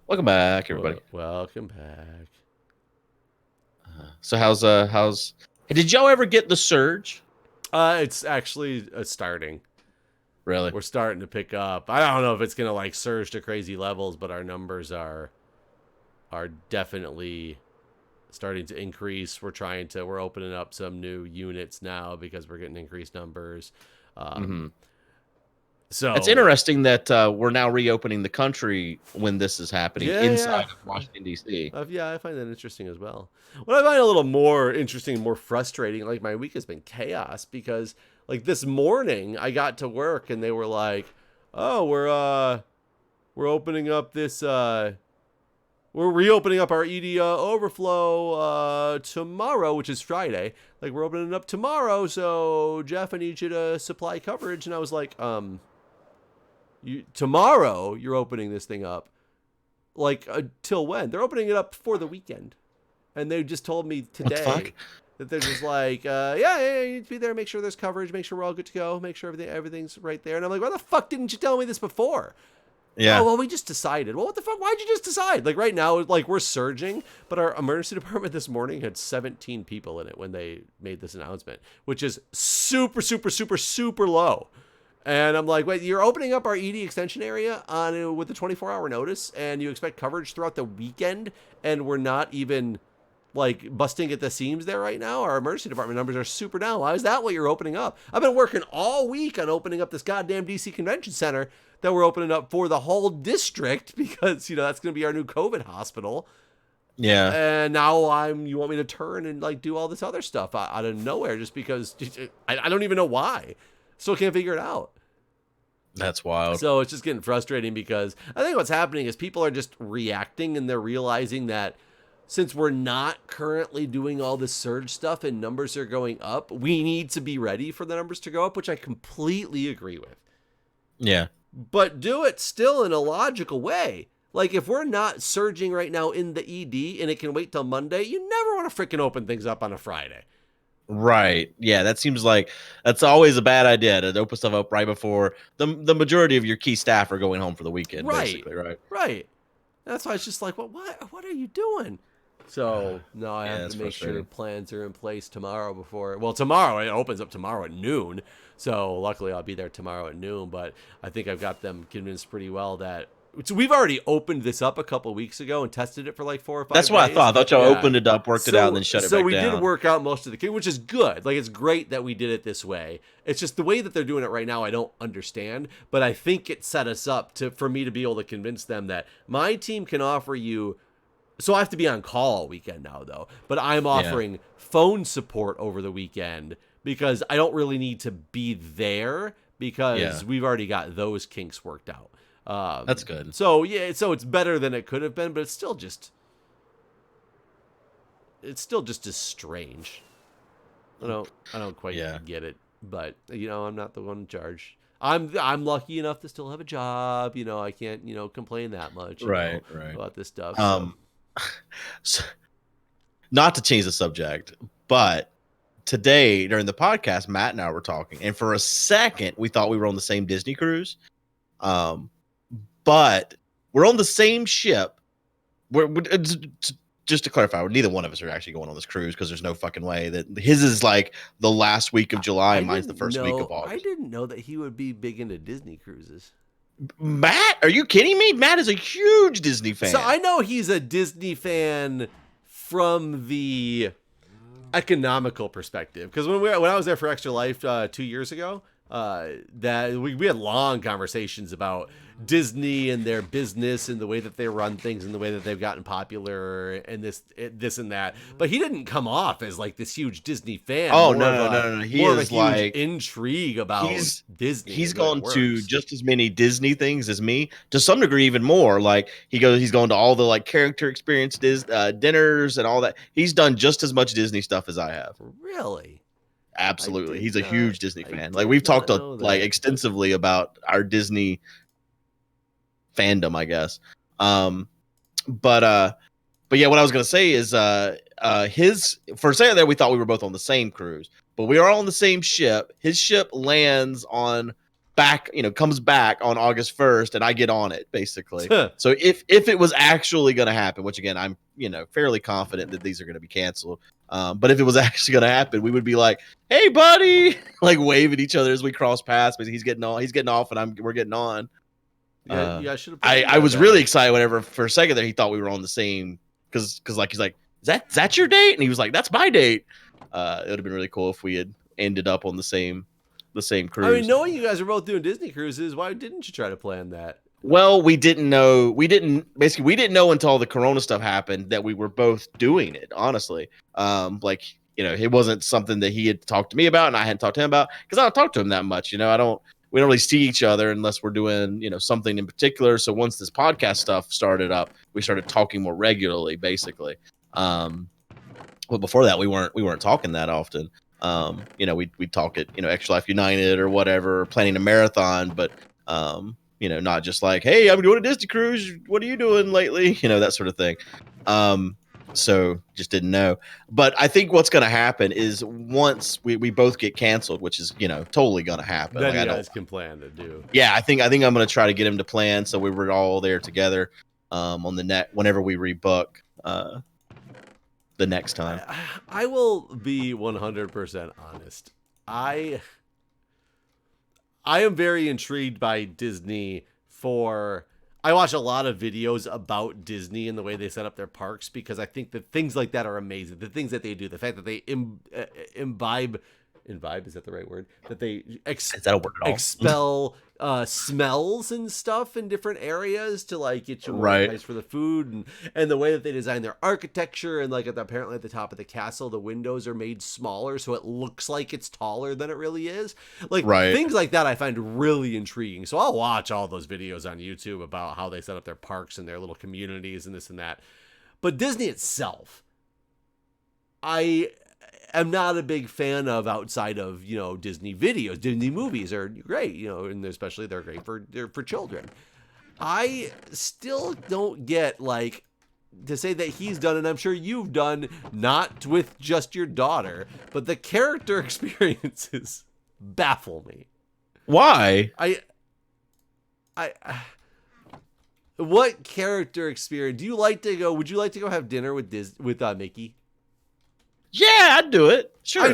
Welcome back, everybody. Welcome back. So how's? Hey, did y'all ever get the surge? It's actually starting. Really? We're starting to pick up. I don't know if it's gonna like surge to crazy levels, but our numbers are definitely starting to increase. We're opening up some new units now because we're getting increased numbers. Mm-hmm. So It's interesting that we're now reopening the country when this is happening yeah, inside of Washington D.C. yeah, I find that interesting as well. What I find a little more interesting, more frustrating, like my week has been chaos because like this morning I got to work and they were like, "Oh, we're opening up this we're reopening up our ED overflow tomorrow, which is Friday. Like we're opening it up tomorrow, so Jeff, I need you to supply coverage." And I was like, tomorrow you're opening this thing up. Like till when? They're opening it up for the weekend, and they just told me What the fuck? today that they're just like, yeah, you need to be there, make sure there's coverage, make sure we're all good to go, make sure everything's right there. And I'm like, why the fuck didn't you tell me this before? Yeah, Oh, well, we just decided. Well, what the fuck? Why'd you just decide? Like right now, like we're surging, but our emergency department this morning had 17 people in it when they made this announcement, which is super, super, super, super low. And I'm like, wait, you're opening up our ED extension area on with a 24-hour notice, and you expect coverage throughout the weekend, and we're not even like busting at the seams there right now. Our emergency department numbers are super down. Why is that what you're opening up? I've been working all week on opening up this goddamn DC Convention Center that we're opening up for the whole district because that's going to be our new COVID hospital. yeah, And now you want me to turn and like do all this other stuff out of nowhere just because I don't even know why. Still can't figure it out. that's wild. So it's just getting frustrating because I think what's happening is people are just reacting and they're realizing that since we're not currently doing all this surge stuff and numbers are going up, we need to be ready for the numbers to go up, which I completely agree with. Yeah, But do it still in a logical way. Like if we're not surging right now in the ED and it can wait till Monday, you never want to freaking open things up on a Friday. right. Yeah, that seems like that's always a bad idea to open stuff up right before the majority of your key staff are going home for the weekend, Right. basically, right? Right. That's why it's just like, well, what are you doing? So no, I Yeah, have that's to make sure frustrating. plans are in place tomorrow before. Well, tomorrow it opens up tomorrow at noon. So luckily I'll be there tomorrow at noon. But I think I've got them convinced pretty well that. So we've already opened this up a couple weeks ago and tested it for like 4 or That's 5 what I days. thought. I thought y'all Yeah. opened it up, worked it out, and then So shut it so back we did down. work out most of the which is good. Like it's great that we did it this way. It's just the way that they're doing it right now I don't understand, but I think it set us up for me to be able to convince them that my team can offer you. So I have to be on call all weekend now, though. But I'm Yeah, offering phone support over the weekend because I don't really need to be there yeah, because we've already got those kinks worked out. that's good. So yeah, so it's better than it could have been, but it's still just as strange. I don't quite Yeah, get it, but I'm not the one in charge. I'm lucky enough to still have a job. I can't complain that much. right, right. About this stuff. So Um, so, not to change the subject, but today during the podcast, Matt and I were talking, and for a second we thought we were on the same Disney cruise. Um, but we're on the same ship. Just to clarify, neither one of us are actually going on this cruise because there's no fucking way that his is like the last week of July I and mine's the didn't first week of know. I August. didn't know that he would be big into Disney cruises. Matt, are you kidding me? Matt is a huge Disney So fan. I know he's a Disney fan from the economical perspective because when I was there for Extra Life 2 years ago, that we had long conversations about Disney and their business and the way that they run things and the way that they've gotten popular and this and that. But he didn't come off as like this huge Disney fan. Oh no. He More of a is huge like intrigue about Disney he's and the way it gone to works. just as many Disney things as me, to some degree even more. Like he's going to all the like character experience dinners and all that. He's done just as much Disney stuff as I have. Really? I Absolutely, did he's a not. huge Disney I fan. Like did we've talked not know like that. extensively about our Disney fandom, I guess. Um, but but yeah, what I was gonna say is his for a second there we thought we were both on the same cruise, but we are on the same ship. His ship lands on back, comes back on August 1st, and I get on it basically. So if it was actually going to happen, which again I'm fairly confident that these are going to be canceled, but if it was actually going to happen, we would be like, "Hey, buddy," like wave at each other as we cross paths. But he's getting off, and we're getting on. Yeah, I should have. I was really excited whenever for a second there he thought we were on the same because like he's like, is that your date? And he was like, that's my date. It would have been really cool if we had ended up on the same cruise. I mean, knowing you guys are both doing Disney cruises, why didn't you try to plan that? Well, we didn't know. We didn't know until the Corona stuff happened that we were both doing it. Honestly, it wasn't something that he had talked to me about, and I hadn't talked to him about because I don't talk to him that much. We don't really see each other unless we're doing something in particular. So once this podcast stuff started up, we started talking more regularly, basically. But before that, we weren't talking that often. We'd talk at Extra Life United or whatever, planning a marathon, but not just like, hey, I'm doing a Disney cruise. What are you doing lately? That sort of thing. So just didn't know. But I think what's going to happen is once we both get canceled, which is totally going to happen. Then you guys can plan to do. Yeah, I think I'm going to try to get him to plan so we were all there together on the net whenever we rebook the next time. I will be 100% honest. I am very intrigued by Disney I watch a lot of videos about Disney and the way they set up their parks because I think that things like that are amazing. The things that they do, the fact that they imbibe, is that the right word? That they is that a word at all? Expel smells and stuff in different areas to like get you more price for the food, and the way that they design their architecture, and like apparently at the top of the castle the windows are made smaller so it looks like it's taller than it really is. Things like that I find really intriguing. So I'll watch all those videos on YouTube about how they set up their parks and their little communities and this and that. But Disney itself, I'm not a big fan of outside of, Disney videos. Disney movies are great, and especially they're great for children. I still don't get, to say that he's done, and I'm sure you've done, not with just your daughter, but the character experiences baffle me. Why? What character experience would you like to go have dinner with Mickey? Yeah, I'd do it. Sure.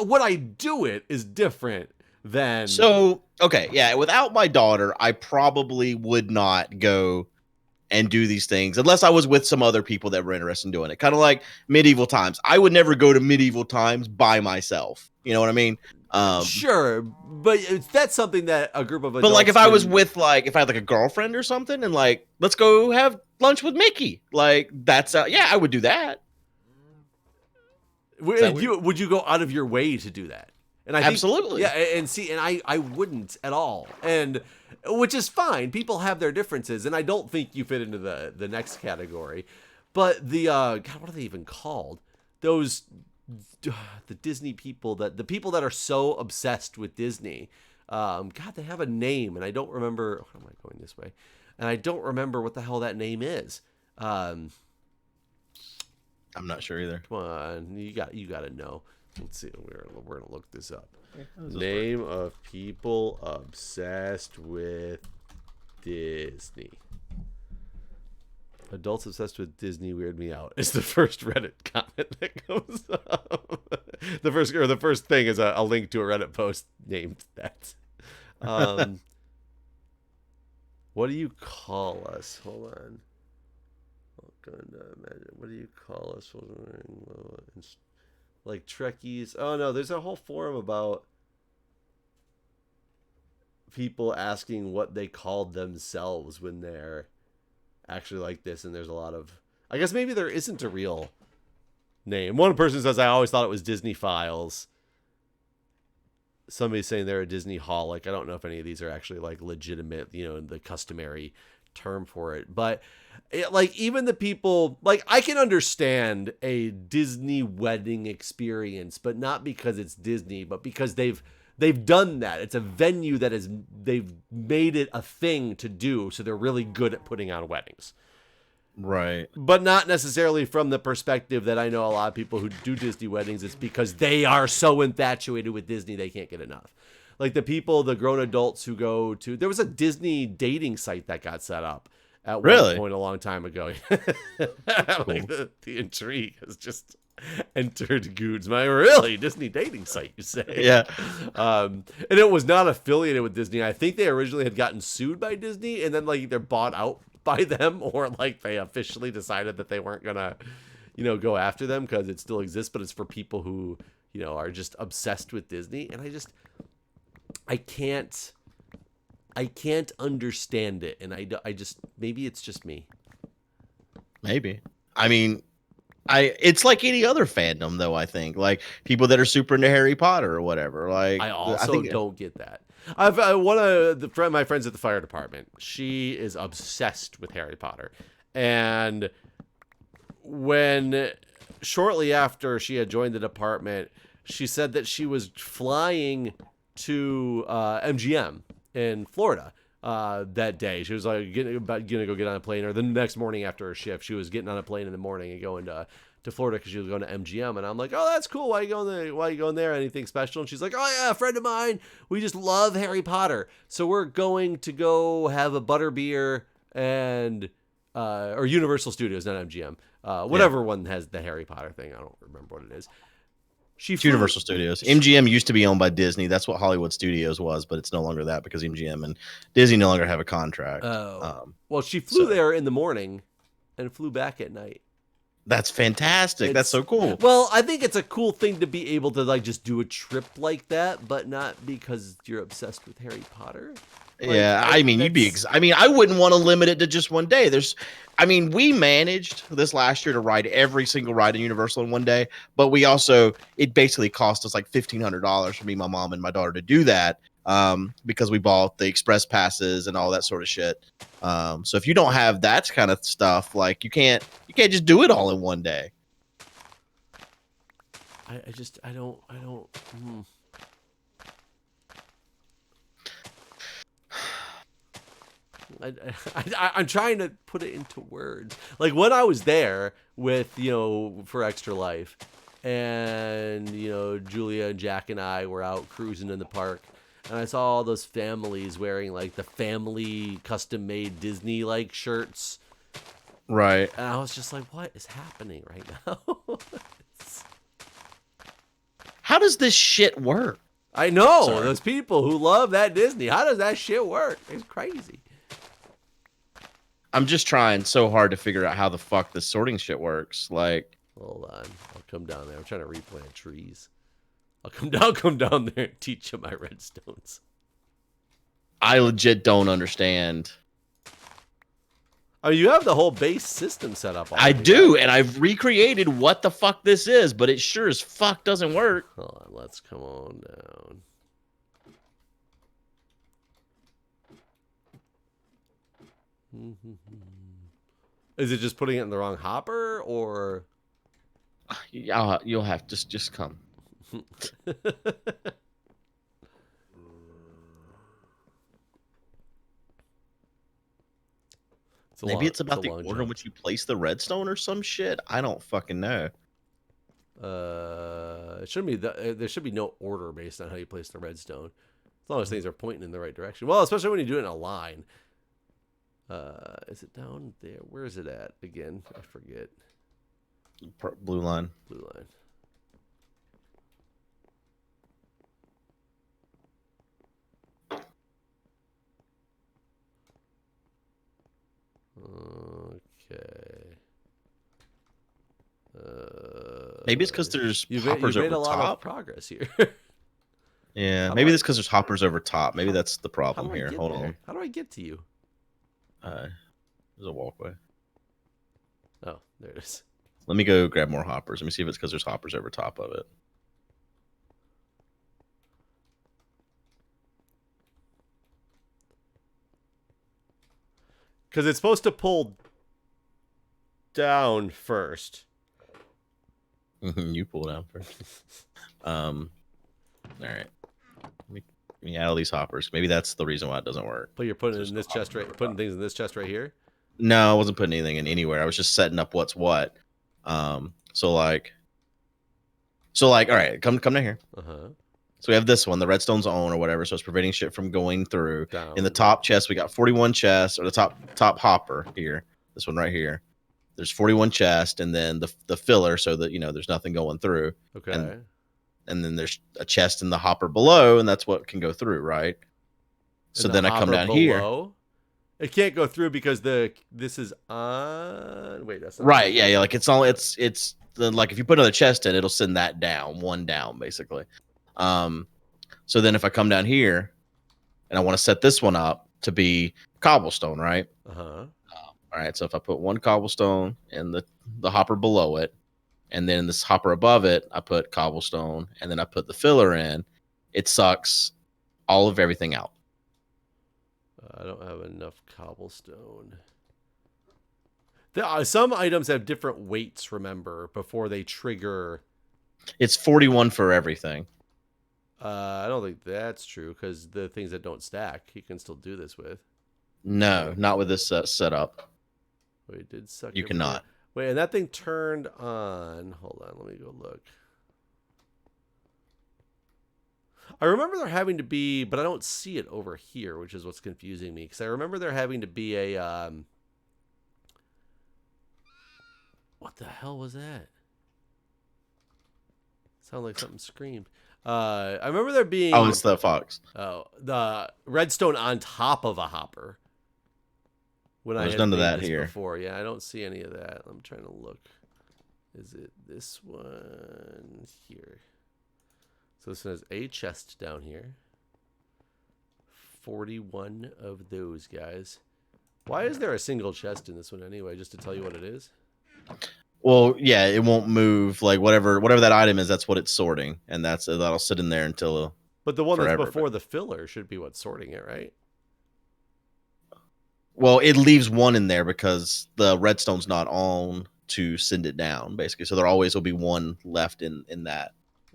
What I do it is different than. So, okay. Yeah. Without my daughter, I probably would not go and do these things unless I was with some other people that were interested in doing it. Kind of like medieval times. I would never go to medieval times by myself. You know what I mean? Sure. But that's something that a group of adults. But if I was with if I had a girlfriend or something and let's go have lunch with Mickey. That's, yeah, I would do that. Would you go out of your way to do that? And I think, absolutely. Yeah, and I wouldn't at all. And which is fine. People have their differences, and I don't think you fit into the next category. But the God, what are they even called? Those the Disney people the people that are so obsessed with Disney. God, they have a name, and I don't remember. How am I going this way? And I don't remember what the hell that name is. I'm not sure either. Come on, you got to know. Let's see. We're gonna look this up. Name of people obsessed with Disney. Adults obsessed with Disney weird me out. It's the first Reddit comment that comes up. The first thing is a link to a Reddit post named that. What do you call us? Hold on. What do you call us? Like Trekkies. Oh no, there's a whole forum about people asking what they called themselves when they're actually like this, and there's a lot of, I guess maybe there isn't a real name. One person says, I always thought it was Disney Files. Somebody's saying they're a Disney holic. I don't know if any of these are actually legitimate, the customary term for it, but even the people, I can understand a Disney wedding experience, but not because it's Disney, but because they've done that. It's a venue that they've made it a thing to do, so they're really good at putting on weddings. Right. But not necessarily from the perspective that I know a lot of people who do Disney weddings, it's because they are so infatuated with Disney they can't get enough. Like the grown adults who go to, there was a Disney dating site that got set up at one point a long time ago. Like the intrigue has just entered Guude's mind. Really? Disney dating site, you say? Yeah. And it was not affiliated with Disney. I think they originally had gotten sued by Disney and then like either bought out by them or like they officially decided that they weren't gonna, go after them because it still exists, but it's for people who, are just obsessed with Disney. And I can't understand it. And I just, maybe it's just me. Maybe. I mean, it's like any other fandom though, I think. Like people that are super into Harry Potter or whatever. Like I think don't get that. One of my friends at the fire department, she is obsessed with Harry Potter. And shortly after she had joined the department, she said that she was flying to MGM in Florida that day. She was like gonna go get on a plane, or the next morning after her shift, she was getting on a plane in the morning and going to Florida because she was going to MGM. And I'm like, oh, that's cool. Why are you going there? Why are you going there? Anything special? And she's like, oh yeah, a friend of mine. We just love Harry Potter, so we're going to go have a butterbeer and or Universal Studios, not MGM. Whatever one has the Harry Potter thing. I don't remember what it is. It's Universal Studios. MGM used to be owned by Disney. That's what Hollywood Studios was, but it's no longer that because MGM and Disney no longer have a contract. Well, she flew there in the morning and flew back at night. That's fantastic. That's so cool. Well, I think it's a cool thing to be able to like just do a trip like that, but not because you're obsessed with Harry Potter. Like, yeah, I mean, I wouldn't want to limit it to just one day. We managed this last year to ride every single ride in Universal in one day, but it basically cost us like $1,500 for me, my mom, and my daughter to do that because we bought the express passes and all that sort of shit. So if you don't have that kind of stuff, like you can't just do it all in one day. I don't. I'm trying to put it into words. Like when I was there with, for Extra Life and, Julia and Jack and I were out cruising in the park and I saw all those families wearing like the family custom made Disney like shirts. Right. And I was just like, what is happening right now? How does this shit work? I know. Those people who love that Disney. How does that shit work? It's crazy. I'm just trying so hard to figure out how the fuck this sorting shit works. Like, hold on, I'll come down there. I'm trying to replant trees. I'll come down there and teach you my redstones. I legit don't understand. Oh, you have the whole base system set up already. I do, and I've recreated what the fuck this is, but it sure as fuck doesn't work. Hold on, let's come on down. Is it just putting it in the wrong hopper, or you'll have to just come. Maybe it's about the order in which you place the redstone or some shit. I don't fucking know. It shouldn't be there should be no order based on how you place the redstone, as long as things are pointing in the right direction. Well, especially when you do it in a line. Is it down there? Where is it at again? I forget. Blue line. Blue line. Okay. Maybe it's because there's you've hoppers made over a lot top. of progress here. Yeah, maybe it's because there's hoppers over top. Maybe that's the problem here. Hold on. How do I get to you? There's a walkway. Oh, there it is. Let me go grab more hoppers. Let me see if it's because there's hoppers over top of it. Because it's supposed to pull down first. You pull down first. All right. Let me add all these hoppers. Maybe that's the reason why it doesn't work. But you're putting it in this chest right. Putting things in this chest right here. No, I wasn't putting anything in anywhere. I was just setting up what's what. So like, all right, come down here. So we have this one, the redstone's on or whatever, so it's preventing shit from going through. Down. In the top chest, we got 41 chests, or the top hopper here. This one right here. There's 41 chests, and then the filler, so that there's nothing going through. Okay. And then there's a chest in the hopper below, and that's what can go through, right? So then I come down here. It can't go through because this is on. Wait, that's not right. Yeah, like it's like if you put another chest in, it'll send that down, one down, basically. So then if I come down here, and I want to set this one up to be cobblestone, right? Uh-huh. All right. So if I put one cobblestone in the hopper below it, and then this hopper above it, I put cobblestone, and then I put the filler in, it sucks all of everything out. I don't have enough cobblestone. Some items have different weights, remember, before they trigger. It's 41 for everything. I don't think that's true, because the things that don't stack, you can still do this with. No, not with this setup. Wait, it did suck. You cannot. Here. Wait, and that thing turned on. Hold on, let me go look. I remember there having to be, but I don't see it over here, which is what's confusing me. Because I remember there having to be a, what the hell was that? Sounded like something screamed. I remember there being. Oh, it's the fox. Oh, the redstone on top of a hopper. When There's none of that here before. Yeah, I don't see any of that. I'm trying to look. Is it this one here? So this one has a chest down here. 41 of those guys. Why is there a single chest in this one anyway? Just to tell you what it is? Well, yeah, it won't move. Like whatever that item is, that's what it's sorting, and that'll sit in there until. But the one forever, that's before the filler should be what's sorting it, right? Well, it leaves one in there because the redstone's not on to send it down, basically. So there always will be one left in that.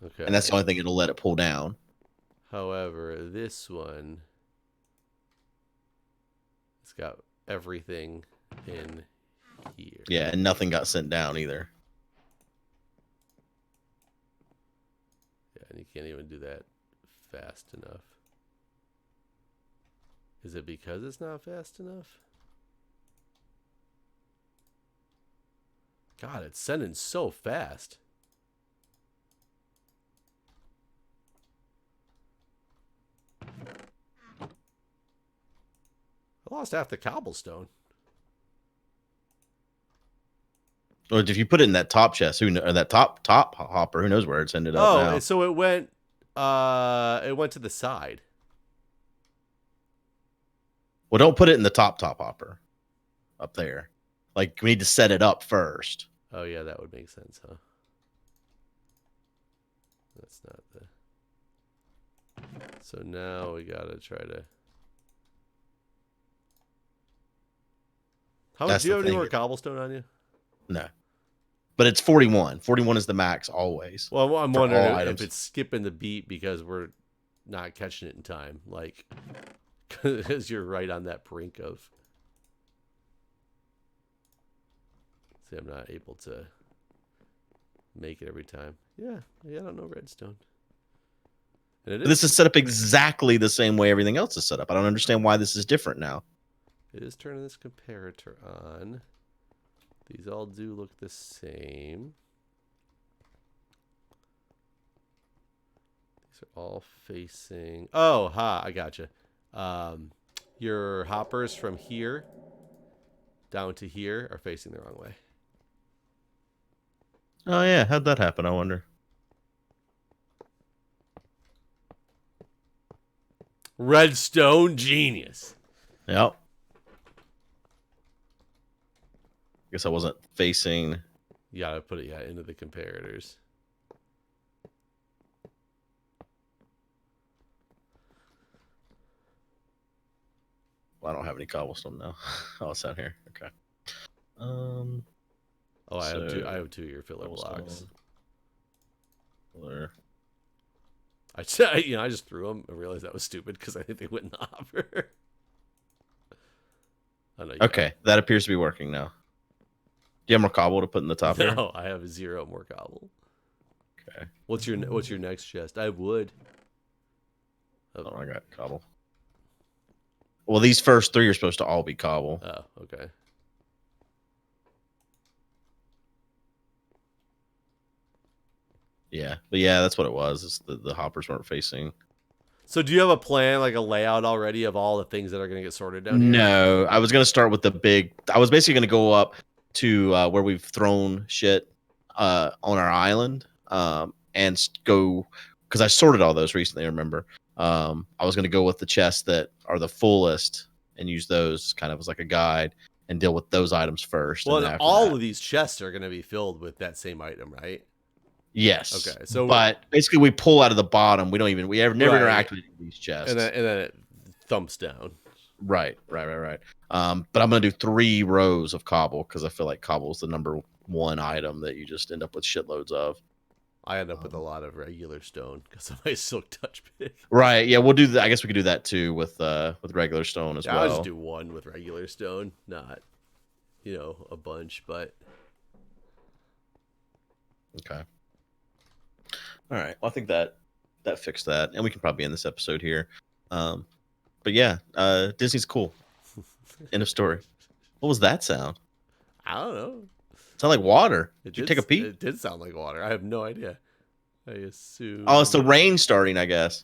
Okay. And that's the only thing it'll let it pull down. However, this one, it's got everything in here. Yeah, and nothing got sent down either. Yeah, and you can't even do that fast enough. Is it because it's not fast enough? God, it's sending so fast. I lost half the cobblestone. Or if you put it in that top chest, or that top hopper, who knows where it's ended up now. Oh, so it went to the side. Well, don't put it in the top hopper up there. Like, we need to set it up first. Oh, yeah, that would make sense, huh? That's not the... So now we gotta try to... How much do you have any more cobblestone on you? No. But it's 41. 41 is the max always. Well, I'm wondering if it's skipping the beat because we're not catching it in time. Like, because you're right on that brink of... See, I'm not able to make it every time. Yeah, I don't know redstone. And This is set up exactly the same way everything else is set up. I don't understand why this is different now. It is turning this comparator on. These all do look the same. These are all facing... Oh, ha, I gotcha. Your hoppers from here down to here are facing the wrong way. Oh, yeah. How'd that happen, I wonder? Redstone genius. Yep. Guess I wasn't facing... You gotta put it into the comparators. Well, I don't have any cobblestone now. Oh, it's out here. Okay. Oh, I have two of your filler blocks. Filler. I just threw them. I realized that was stupid because I think they went in the hopper. Okay, that appears to be working now. Do you have more cobble to put in the top here? No, I have 0 more cobble. Okay. What's your next chest? I have wood. Oh, I got cobble. Well, these first 3 are supposed to all be cobble. Oh, okay. Yeah, but yeah, that's what it was. It's the hoppers weren't facing. So do you have a plan, like a layout already of all the things that are going to get sorted down here? No, I was gonna start with the big. I was basically gonna go up to where we've thrown shit on our island, and go because I sorted all those recently. Remember, I was gonna go with the chests that are the fullest and use those kind of as like a guide and deal with those items first. Well, and and after all that, of these chests are going to be filled with that same item, right? yes. Okay, so But basically, we pull out of the bottom. We have never Right. interact with these chests. and then it thumps down. Right. But I'm gonna do 3 rows of cobble because I feel like cobble is the number 1 item that you just end up with shitloads of. I end up with a lot of regular stone because of my silk touch pick. Right. Yeah, we'll do that. I guess we could do that too with regular stone as Yeah, well. I'll just do 1 with regular stone, not a bunch, but Okay. All right. Well, I think that fixed that, and we can probably end this episode here. But yeah, Disney's cool. End of story. What was that sound? I don't know. Sound like water. Did you take a peek? It did sound like water. I have no idea. I assume. Oh, it's the rain starting, I guess.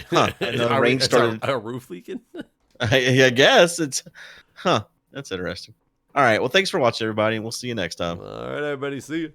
Huh. The rain started. Our roof leaking? I guess it's. Huh. That's interesting. All right. Well, thanks for watching, everybody, and we'll see you next time. All right, everybody. See you.